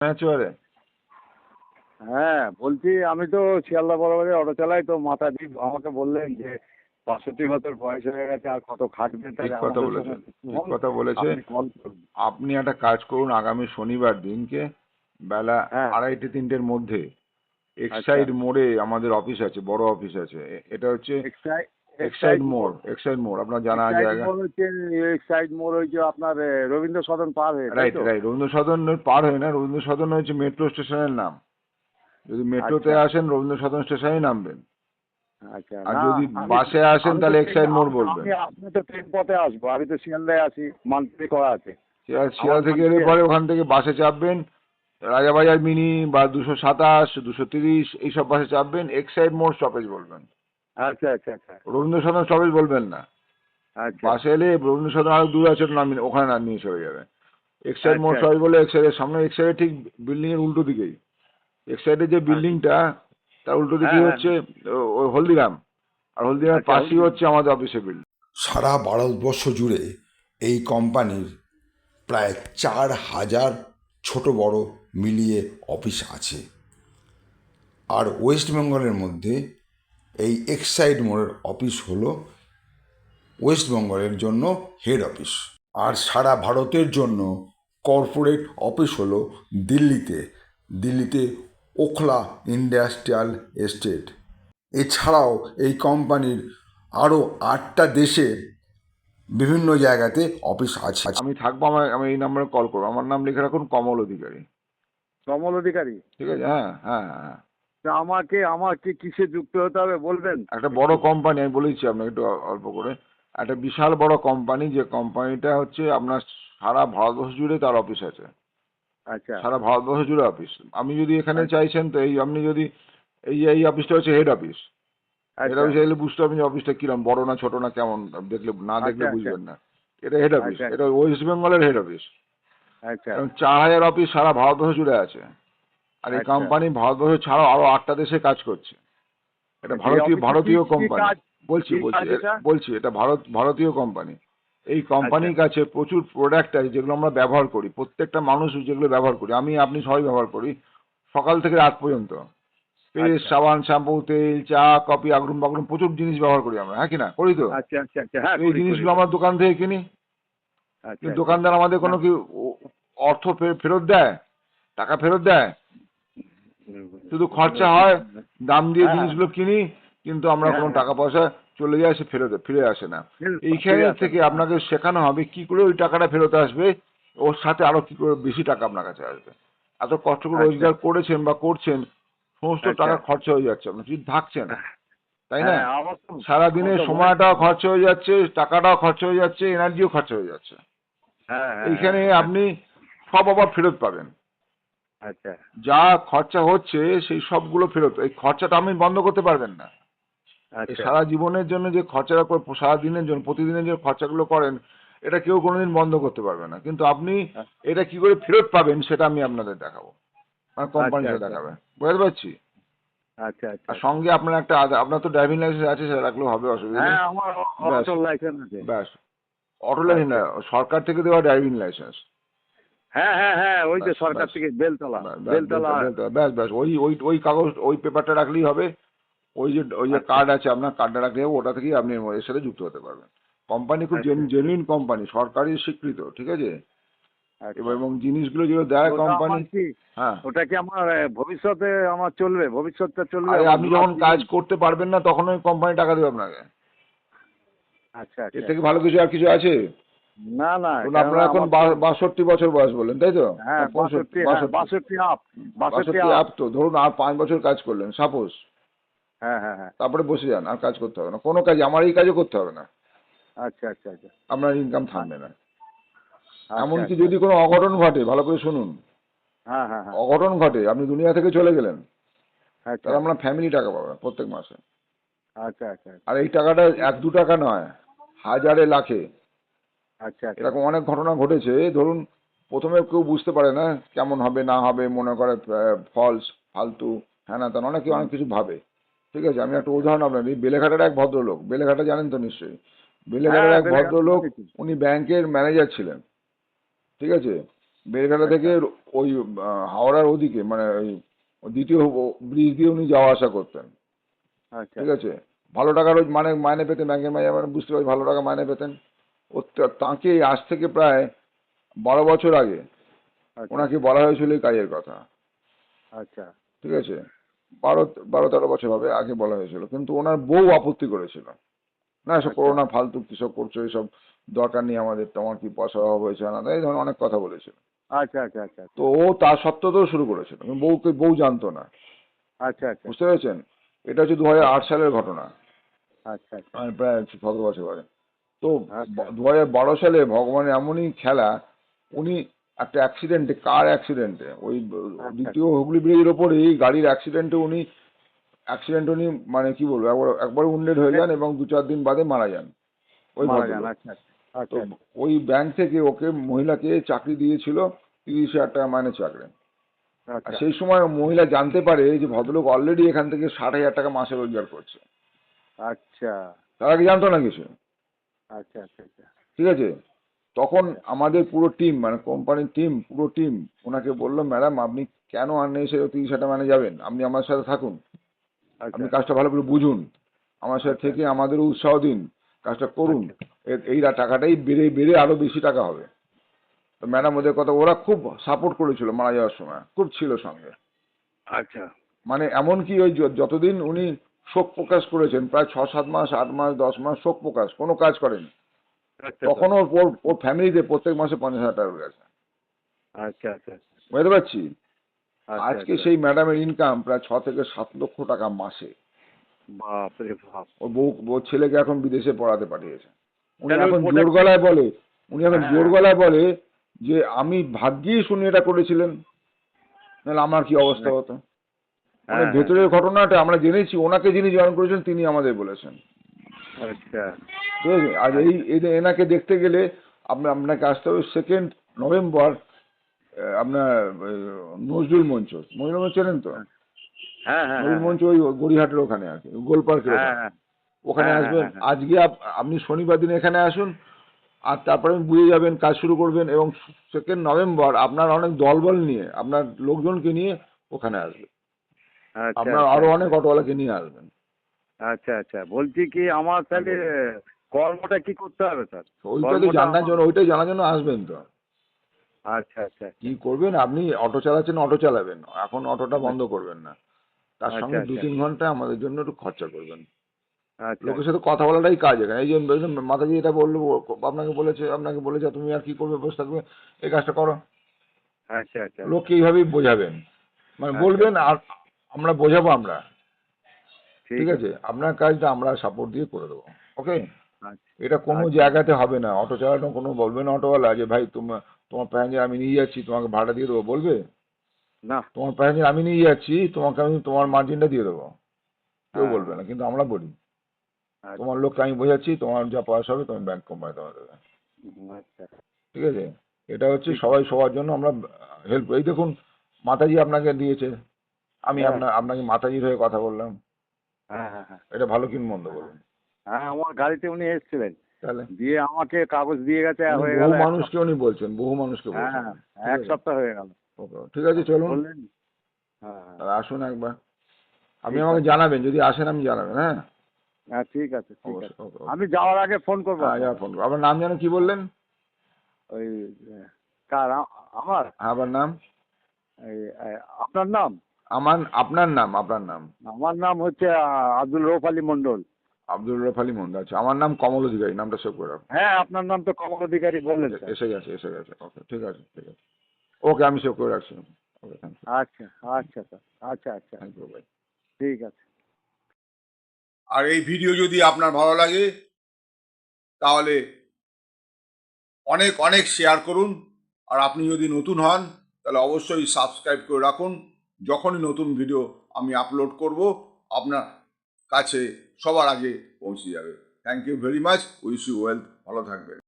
একেবারে। হ্যাঁ, বলছি আমি তো শিয়ালদা বরাবরে অটো চালাই, তো মাতাজি আমাকে বললেন যে ৬৫ বছর বয়স হয়ে গেছে, আর কত খাটবেন, ঠিক তাহলে কথা আমাদের সঙ্গে বলেছেন, একটু ঠিক হন, কথা বলেছে। আপনি কল করুন। আপনি একটা কাজ করুন, আগামী শনিবার দিনকে বেলা হ্যাঁ। 2:30-3টের মধ্যে আচ্ছা। এক্সাইড মোড়ে আমাদের অফিস আছে, বড় অফিস আছে। এটা হচ্ছে এক্সাইড এক্সাইড এক্সাইড মোড়, মোড়। এক্সাইড মোড় আপনার জানা এক্সাইড জায়গা। মোড় হচ্ছে, এক্সাইড মোড় হচ্ছে আপনার রবীন্দ্র সদন পার হয়ে, তাই রাইট তো? রাইট, রবীন্দ্র সদন পার হয় না, রবীন্দ্র সদন হচ্ছে মেট্রো স্টেশনের নাম। যদি মেট্রোতে আচ্ছা আসেন রবীন্দ্র সদন স্টেশনেই নামবেন, আচ্ছা। আর না, যদি আমি তো বাসে আসেন আমি তো তাহলে ট্রেন এক্সাইড মোড় আমি বলবেন। আমি আপনি তো ট্রেন পথে আসবো, আমি তো শিয়ালদায় আছি, মান্থলি করা আছে আমার শিয়ালদা থেকে এলে মান্থলি। পরে ওখান থেকে বাসে চাপবেন, রাজাবাজার মিনি বা 227, 230 এইসব বাসে চাপবেন, এক্সাইড মোড় স্টপেজ বলবেন, আচ্ছা আচ্ছা আচ্ছা রবীন্দ্র সদন স্টপেজ বলবেন না। আচ্ছা বাসে এলে রবীন্দ্র সদন আরো দূর আছে, নামিয়ে ওখানে নামিয়ে চলে যাবে। এক্সাইড মোড় আচ্ছা স্টপেজ বলে এক্সাইডের সামনে, এক্সাইডের ঠিক বিল্ডিং এর উল্টো দিকেই, এক্সাইডের যে আচ্ছা। বিল্ডিংটা তার উল্টো হ্যাঁ দিকেই হ্যাঁ হচ্ছে ওই হলদিরাম, আর হলদিরামের আচ্ছা, পাশেই হলদিয়া। হচ্ছে আমাদের অফিসের বিল্ডিং। সারা ভারতবর্ষ জুড়ে এই কোম্পানির প্রায় 4,000 ছোট বড় মিলিয়ে অফিস আছে। আর ওয়েস্ট বেঙ্গলের মধ্যে এই এক্সাইড মোড়ের অফিস হলো ওয়েস্ট বেঙ্গলের জন্য হেড অফিস। আর সারা ভারতের জন্য কর্পোরেট অফিস হলো দিল্লিতে, দিল্লিতে ওখলা ইন্ডাস্ট্রিয়াল এস্টেট। এছাড়াও এই কোম্পানির আরও 8টা দেশে বিভিন্ন জায়গাতে অফিস আছে। আমি থাকবো, আমি এই নাম্বারে কল করবো, আমার নাম লিখে রাখুন কমল অধিকারী। কমল অধিকারী। ঠিক আছে, হ্যাঁ হ্যাঁ হ্যাঁ। তা আমাকে আমাকে কিসে যুক্ত হতে হবে বলবেন একটা বড় একটু? কোম্পানি, আমি বলেছি আপনাকে একটু অল্প করে, একটা বিশাল বড় কোম্পানি, যে কোম্পানিটা হচ্ছে আপনার সারা ভারতবর্ষ জুড়ে তার অফিস আছে, আচ্ছা সারা ভারতবর্ষ জুড়ে অফিস। আমি যদি এখানে আচ্ছা চাইছেন তো এই আপনি যদি এই অফিসটা হচ্ছে হেড অফিস। হেড আচ্ছা অফিসে এলে বুঝতে পারবেন যে অফিসটা কিরম, বড় না ছোট না কেমন, দেখলে না দেখলে আচ্ছা আচ্ছা বুঝবেন না। এটা হেড অফিস, আচ্ছা এটা ওয়েস্ট বেঙ্গলের হেড অফিস। আচ্ছা এবং 4,000 অফিস সারা ভারতবর্ষ জুড়ে আছে। আর এই আচ্ছা কোম্পানি ভারতবর্ষ ছাড়াও আরো 8টা দেশে কাজ করছে। এটা আচ্ছা। এই ভারতীয় অফিসে কি ভারতীয় কি কোম্পানি। কাজ? বলছি কি বলছি কাজ এটা? বলছি এটা ভারতীয় কোম্পানি। এই আচ্ছা কোম্পানির কাছে প্রচুর প্রোডাক্ট আছে যেগুলো আমরা ব্যবহার করি, প্রত্যেকটা মানুষ যেগুলো ব্যবহার করি, আমি আপনি সবাই ব্যবহার করি, সকাল থেকে রাত পর্যন্ত। পেস্ট, আচ্ছা সাবান, শ্যাম্পু, তেল, চা, কফি, আগরুম বাগরুম প্রচুর জিনিস ব্যবহার করি আমরা, হ্যাঁ কি না, করি তো? আচ্ছা আচ্ছা আচ্ছা। হ্যাঁ, এই করি করি জিনিসগুলো করি। আমরা দোকান থেকে কিনি, আচ্ছা কিন্তু আচ্ছা। দোকানদার আমাদের না। কোনো কি অর্থ ফেরত দেয়, টাকা ফেরত দেয়? শুধু খরচা হয়, দাম দিয়ে হ্যাঁ জিনিসগুলো কিনি, কিন্তু আমরা হ্যাঁ কোনো হ্যাঁ। টাকা পয়সা চলে যায়, সে ফিরে আসে না। ফিরে এইখানে আসে থেকে না, হ্যাঁ। আপনাকে শেখানো হবে কি করে ওই টাকাটা ফেরত আসবে, ওর সাথে আরো কি করে বেশি টাকা আপনার কাছে আসবে। এত কষ্ট করে আচ্ছা রোজগার করেছেন বা করছেন, সমস্ত আচ্ছা। টাকা খরচা হয়ে যাচ্ছে, আপনার কিছু থাকছে না, তাই না? হ্যাঁ, আমার তো সারাদিনে মনে। সময়টাও খরচা হয়ে যাচ্ছে, টাকাটাও খরচা হয়ে যাচ্ছে, এনার্জিও খরচা হয়ে যাচ্ছে। হ্যাঁ হ্যাঁ এইখানে হ্যাঁ। আপনি সব আবার ফেরত পাবেন। আচ্ছা যা খরচা হচ্ছে সেই সবগুলো ফেরত, এই খরচাটা আপনি বন্ধ করতে পারবেন না। এই আচ্ছা সারা জীবনের জন্য যে খরচাটা সারা দিনের জন্য প্রতিদিনের যে খরচাগুলো করেন, এটা কেউ কোনোদিন বন্ধ করতে পারবে না, কিন্তু আপনি এটা কি করে ফেরত পাবেন সেটা আমি আপনাদের দেখাবো, মানে কোম্পানি আচ্ছা সেটা আচ্ছা দেখাবে, বুঝতে পারছি? আচ্ছা আচ্ছা আর আচ্ছা। সঙ্গে আপনার একটা আপনার তো ড্রাইভিং লাইসেন্স আছে, সেটা রাখলেও হবে, অসুবিধা হ্যাঁ, নেই। আমার ব্যাস অটো লাইসেন্স আছে। ব্যাস, অটো লাইসেন্স না, আচ্ছা। সরকার থেকে দেওয়া ড্রাইভিং লাইসেন্স। হ্যাঁ হ্যাঁ হ্যাঁ, ওই যে ব্যাস সরকার ব্যাস থেকে বেলতলা। ব্যাস ব্যাস বেলতলা। ব্যাস ব্যাস, ওই ওই ওই কাগজ, ওই পেপারটা রাখলেই হবে। ওই যে আচ্ছা কার্ড আছে আপনার, কার্ডটা রাখলে হবে, ওটা থেকেই আপনি এর সাথে যুক্ত হতে পারবেন। কোম্পানি খুব আচ্ছা জেনুইন কোম্পানি, সরকারি স্বীকৃত, ঠিক আছে? আচ্ছা। এবার এবং জিনিসগুলো যেগুলো দেয় ওটা কোম্পানি। আমার কি, হ্যাঁ, ওটা কি আমার ভবিষ্যতে আমার চলবে, ভবিষ্যৎটা চলবে আরে আমার আপনি যখন নাতি? কাজ করতে পারবেন না তখন ওই কোম্পানি টাকা দেবে আপনাকে। আচ্ছা এর আচ্ছা। থেকে ভালো কিছু আর কিছু আছে? না না, ধরুন কেননা আপনার এখন আমার তো। 62 বছর বয়স বললেন, তাই তো? হ্যাঁ, না 65, 62, হ্যাঁ 62 আপ। 62 62 আপ। আপ তো ধরুন আর 5 বছর কাজ করলেন সাপোজ, হ্যাঁ হ্যাঁ হ্যাঁ। তারপরে বসে যান, আর কাজ করতে হবে না, কোনো কাজ আমার এই কাজও করতে হবে না, আচ্ছা আচ্ছা আচ্ছা আপনার ইনকাম থামবে না। আচ্ছা এমনকি আচ্ছা। যদি কোনো অঘটন ঘটে, ভালো করে শুনুন, হ্যাঁ হ্যাঁ হ্যাঁ। অঘটন ঘটে আপনি দুনিয়া থেকে চলে গেলেন, আচ্ছা তাহলে আপনার ফ্যামিলি টাকা পাবে প্রত্যেক মাসে। আচ্ছা আচ্ছা আর এই টাকাটা 1-2 টাকা নয়, হাজারে লাখে, আচ্ছা আচ্ছা। এরকম অনেক ঘটনা ঘটেছে। ধরুন প্রথমে কেউ বুঝতে পারে না কেমন হবে না হবে, মনে করে ফলস, ফালতু, হ্যাঁ না, অনেক অনেক কিছু ভাবে। ঠিক আছে, আমি একটা উদাহরণ আপনার দিই। বেলেঘাটার এক ভদ্রলোক, বেলেঘাটা জানেন তো নিশ্চয়ই, বেলেঘাটার হ্যাঁ, এক বেলেঘাটা ভদ্রলোক, শুনেছি। উনি ব্যাংকের ম্যানেজার ছিলেন, ঠিক আছে? বেলঘাটা থেকে ওই হাওড়ার ওদিকে মানে ওই দ্বিতীয় ব্রিজ দিয়ে উনি যাওয়া আসা করতেন। আচ্ছা ঠিক আছে, ভালো টাকা রোজ মানে মাইনে পেতেন, ব্যাংকের মাইনে মানে বুঝতে পারছি ভালো টাকা মাইনে পেতেন। ও তাঁকে আজ থেকে প্রায় 12 বছর আগে আচ্ছা ওনাকে বলা হয়েছিল এই কাজের কথা। আচ্ছা ঠিক আছে, 12-13 বছর হবে আগে বলা হয়েছিল, কিন্তু ওনার বউ আপত্তি করেছিল, না এসব করো না, ফালতু কিসব করছো, এসব দরকার নেই আমাদের, তোমার কি পয়সার অভাব হয়েছে না, এই ধরনের অনেক কথা বলেছিল। আচ্ছা আচ্ছা আচ্ছা তো ও তার সত্ত্বেও শুরু করেছিল, কিন্তু বউ জানতো না। আচ্ছা আচ্ছা বুঝতে পেরেছেন? এটা হচ্ছে 2008 সালের ঘটনা, আচ্ছা আচ্ছা মানে প্রায় 17 বছর আগে। তো আচ্ছা 2012 সালে ভগবানের এমনই খেলা, উনি একটা অ্যাক্সিডেন্টে, কার অ্যাক্সিডেন্টে, ওই দ্বিতীয় হুগলি ব্রিজের ওপরেই গাড়ির অ্যাক্সিডেন্টে উনি মানে কি বলবো একবার উন্ডেড হয়ে যান এবং 2-4 দিন বাদে মারা যান ওই মারা যান। ভদ্রলোক। আচ্ছা তো আচ্ছা ওই ব্যাংক থেকে ওকে মহিলাকে চাকরি দিয়েছিল 30,000 টাকা মাইনে চাকরি। আর আচ্ছা সেই সময় মহিলা জানতে পারে যে ভদ্রলোক অলরেডি এখান থেকে 60,000 টাকা মাসে রোজগার করছে, আচ্ছা তার আগে জানতো না কিছু। আচ্ছা আচ্ছা আচ্ছা ঠিক আছে, তখন আমাদের পুরো টিম মানে কোম্পানির পুরো টিম ওনাকে বললো, ম্যাডাম আপনি কেন আনে এসে 30,000 টাকা মানে যাবেন, আপনি আমার সাথে থাকুন, আপনি আচ্ছা কাজটা ভালো করে বুঝুন, আমার সাথে থেকে আমাদেরও উৎসাহ দিন, কাজটা করুন, এই টাকাটাই বেড়ে বেড়ে আরো বেশি টাকা হবে। তো ম্যাডাম ওদের কথা, ওরা খুব সাপোর্ট করেছিল, মারা যাওয়ার সময় খুব ছিল সঙ্গে। আচ্ছা মানে এমনকি ওই যতদিন উনি শোক প্রকাশ করেছেন, প্রায় 6-7 মাস, 8 মাস, 10 মাস শোক প্রকাশ, কোনো কাজ করেনি, আচ্ছা তখন ওর ফ্যামিলিতে প্রত্যেক মাসে 50,000 টাকা গেছে। আচ্ছা আচ্ছা বুঝতে পারছি। আচ্ছা আজকে সেই ম্যাডামের ইনকাম প্রায় 6 থেকে 7 লক্ষ টাকা মাসে। বাপরে বাপ। ওর ছেলেকে এখন বিদেশে পড়াতে পাঠিয়েছে। উনি তাহলে এখন ওটা জোর গলায় বলে, হ্যাঁ। যে আমি ভাগ্যিস উনি এটা করেছিলেন, নাহলে আমার কি অবস্থা হতো। মানে হ্যাঁ, ভেতরের ঘটনাটা আমরা জেনেছি, ওনাকে যিনি জয়েন করেছেন তিনি আমাদের বলেছেন। আচ্ছা ঠিক আছে, আর এনাকে দেখতে গেলে আপনাকে আসতে হবে 2 নভেম্বর আপনার নজরুল মঞ্চ চেনেন তো? হ্যাঁ হ্যাঁ নজরুল মঞ্চ ওই গড়িয়াহাটের ওখানে আর কি, গোল পার্কের হ্যাঁ ওখানে। হ্যাঁ ওখানে হ্যাঁ, আসবেন হ্যাঁ, হ্যাঁ। আজকে, আপনি শনিবার দিন এখানে আসুন, আর তারপরে বুঝে যাবেন, কাজ শুরু করবেন, এবং 2 নভেম্বর আপনার অনেক দলবল নিয়ে, আপনার লোকজনকে নিয়ে ওখানে আসবেন, আচ্ছা আপনার আচ্ছা আরো অনেক অটোওয়ালাকে নিয়ে আসবেন। আচ্ছা আচ্ছা বলছি কি আমার তাহলে কর্মটা কি করতে হবে স্যার? ওইটাই জানার জন্য আসবেন তো। আচ্ছা আচ্ছা কি করবেন, আপনি অটো চালাচ্ছেন, অটো চালাবেন, এখন অটোটা বন্ধ করবেন না, তার আচ্ছা, সঙ্গে আচ্ছা। 2-3 ঘন্টা আমাদের জন্য একটু খরচা করবেন। আচ্ছা লোকের সাথে কথা বলাটাই কাজ এখানে। এই যে মাতাজি এটা বললো, আপনাকে বলেছে তুমি আর কি করবে, বসে থাকবে, এই কাজটা করো। আচ্ছা আচ্ছা লোককে এইভাবেই বোঝাবেন, মানে আচ্ছা, বলবেন, আর আমরা বোঝাবো আমরা। ঠিক আছে। আছে, আপনার কাজটা আমরা সাপোর্ট দিয়ে করে দেবো। ওকে, আচ্ছা এটা কোনো আচ্ছা। জায়গাতে হবে না, অটো চালানো কোনো বলবে না অটোওয়ালা যে ভাই তোমার প্যাসেঞ্জার আমি নিয়ে যাচ্ছি, তোমাকে ভাড়া দিয়ে দেবো, বলবে? না। তোমার প্যাসেঞ্জার আমি নিয়ে যাচ্ছি, তোমাকে আমি তোমার মার্জিনটা দিয়ে দেবো, কেউ হ্যাঁ, বলবে না, কিন্তু আমরা বলি আচ্ছা তোমার লোককে আমি বোঝাচ্ছি, তোমার যা পয়সা হবে তুমি ব্যাংক কোম্পানি তোমার দেবে। আচ্ছা ঠিক আছে, এটা হচ্ছে সবাই সবার জন্য আমরা হেল্প। এই দেখুন, মাতাজি আপনাকে দিয়েছে, আমি হ্যাঁ, আপনাকে মাতাজির হয়ে কথা বললাম, হ্যাঁ হ্যাঁ হ্যাঁ এটা ভালো কি মন্দ বলুন? হ্যাঁ আমার গাড়িতে উনি এসেছিলেন, তাহলে দিয়ে আমাকে কাগজ দিয়ে গেছে, উনি হয়ে বহু গেল মানুষকে উনি বলছেন, বহু মানুষকে হ্যাঁ বলছেন। হ্যাঁ, এক সপ্তাহ হয়ে গেল। ওকে, ঠিক আছে, চলুন, বললেন। হ্যাঁ হ্যাঁ তাহলে আসুন একবার, আপনি ঠিক আমাকে আছে। জানাবেন, যদি আসেন আমি জানাবেন, হ্যাঁ। হ্যাঁ ঠিক আছে ঠিক আছে। অবশ্যই, ওকে, আমি যাওয়ার আগে ফোন করবো হ্যাঁ, আপনাকে। ফোন করুন। আপনার নাম যেন কি বললেন? ওই কার আমার হ্যাঁ, আপনার নাম? এই আপনার নাম? আপনার নাম? আমার নাম হচ্ছে আব্দুল রৌফ আলী মন্ডল। আব্দুল রফ আলী মন্ডল, আচ্ছা, আমার নাম কমল অধিকারী, নামটা সেভ করে রাখুন। হ্যাঁ আপনার নাম তো কমল অধিকারী বললেন স্যার। এসে গেছে, ওকে, ঠিক আছে, ওকে, আমি সেভ করে রাখছি। ওকে, আচ্ছা আচ্ছা স্যার, আচ্ছা আচ্ছা থ্যাংক ইউ ভাই। ঠিক আছে। আর এই ভিডিও যদি আপনার ভালো লাগে তাহলে অনেক অনেক শেয়ার করুন, আর আপনি যদি নতুন হন তাহলে অবশ্যই সাবস্ক্রাইব করে রাখুন। যখনই নতুন ভিডিও আমি আপলোড করব আপনার কাছে সবার আগে পৌঁছে যাবে। Thank you very much, wish you wealth, ভালো থাকবেন।